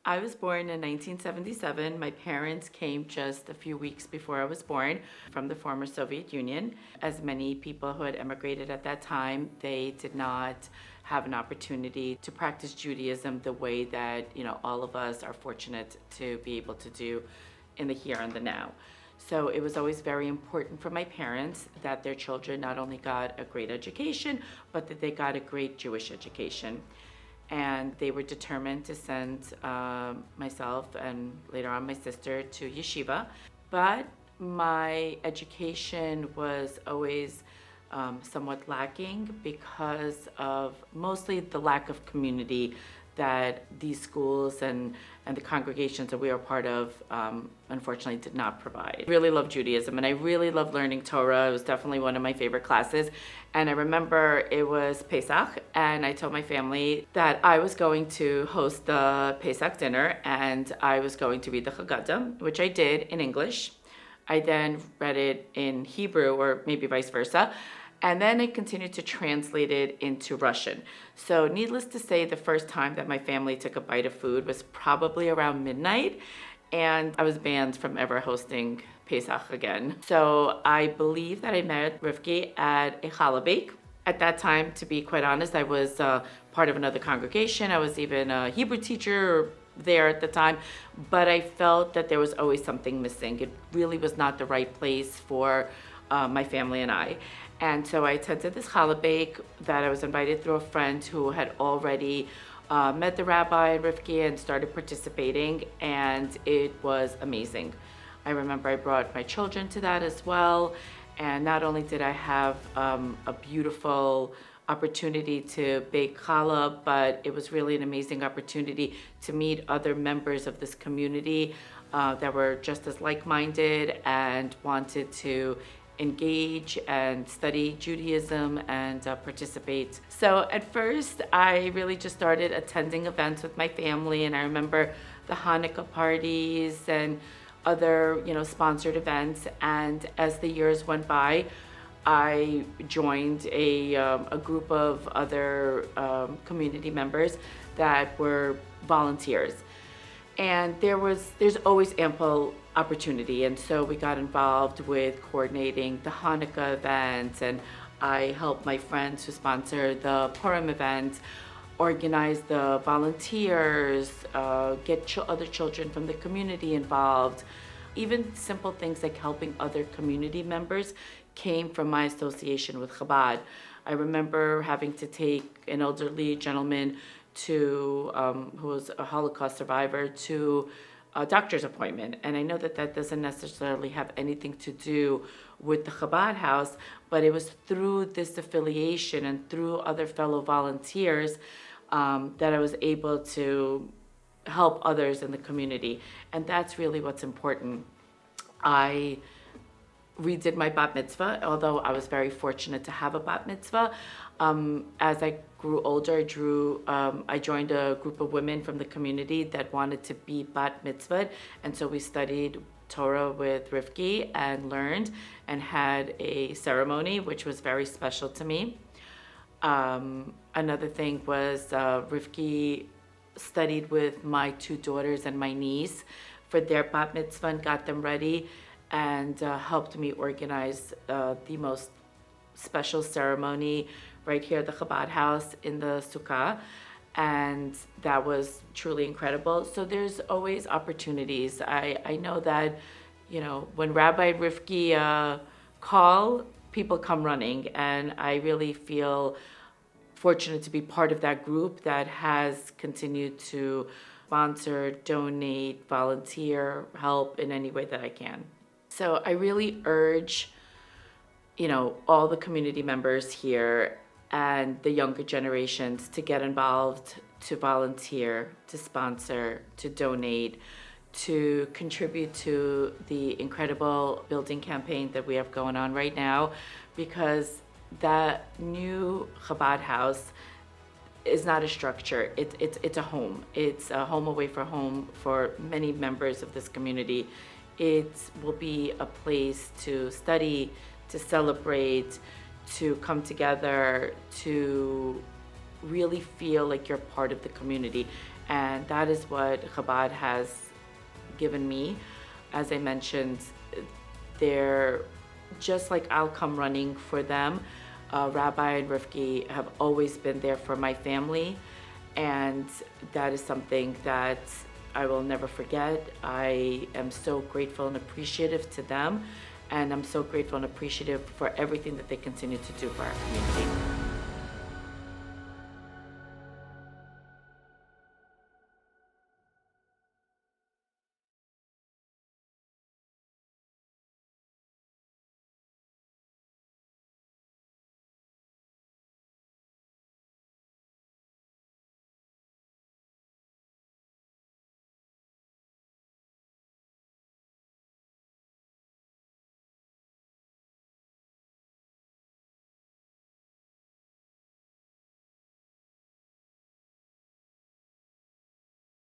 I was born in 1977. My parents came just a few weeks before I was born from the former Soviet Union. As many people who had emigrated at that time, they did not have an opportunity to practice Judaism the way that, all of us are fortunate to be able to do in the here and the now. So it was always very important for my parents that their children not only got a great education, but that they got a great Jewish education. And they were determined to send myself and later on my sister to yeshiva. But my education was always somewhat lacking because of mostly the lack of community that these schools and the congregations that we are part of unfortunately did not provide. I really love Judaism and I really love learning Torah. It was definitely one of my favorite classes. And I remember it was Pesach and I told my family that I was going to host the Pesach dinner and I was going to read the Haggadah, which I did in English. I then read it in Hebrew or maybe vice versa. And then I continued to translate it into Russian. So needless to say, the first time that my family took a bite of food was probably around midnight. And I was banned from ever hosting Pesach again. So I believe that I met Rivki at a challah bake. At that time, to be quite honest, I was part of another congregation. I was even a Hebrew teacher there at the time. But I felt that there was always something missing. It really was not the right place for my family and I. And so I attended this challah bake that I was invited through a friend who had already met the rabbi and Rivki and started participating, and it was amazing. I remember I brought my children to that as well, and not only did I have a beautiful opportunity to bake challah, but it was really an amazing opportunity to meet other members of this community that were just as like-minded and wanted to engage and study Judaism and participate. So at first, I really just started attending events with my family, and I remember the Hanukkah parties and other, sponsored events. And as the years went by, I joined a group of other community members that were volunteers. And there's always ample opportunity, and so we got involved with coordinating the Hanukkah events, and I helped my friends who sponsor the Purim event organize the volunteers, get other children from the community involved. Even simple things like helping other community members came from my association with Chabad. I remember having to take an elderly gentleman who was a Holocaust survivor to a doctor's appointment. And I know that that doesn't necessarily have anything to do with the Chabad House, but it was through this affiliation and through other fellow volunteers that I was able to help others in the community. And that's really what's important. I redid my bat mitzvah, although I was very fortunate to have a bat mitzvah. As I grew older, I joined a group of women from the community that wanted to be bat mitzvah, and so we studied Torah with Rivki and learned and had a ceremony, which was very special to me. Another thing was Rivki studied with my two daughters and my niece for their bat mitzvah and got them ready, and helped me organize the most special ceremony right here at the Chabad House in the Sukkah, and that was truly incredible. So there's always opportunities. I know that, when Rabbi and Rivki call, people come running, and I really feel fortunate to be part of that group that has continued to sponsor, donate, volunteer, help in any way that I can. So I really urge, all the community members here and the younger generations to get involved, to volunteer, to sponsor, to donate, to contribute to the incredible building campaign that we have going on right now, because that new Chabad House is not a structure. It's a home. It's a home away from home for many members of this community. It will be a place to study, to celebrate, to come together, to really feel like you're part of the community. And that is what Chabad has given me. As I mentioned, they're just like I'll come running for them. Rabbi and Rifki have always been there for my family, and that is something that I will never forget. I am so grateful and appreciative to them, and I'm so grateful and appreciative for everything that they continue to do for our community.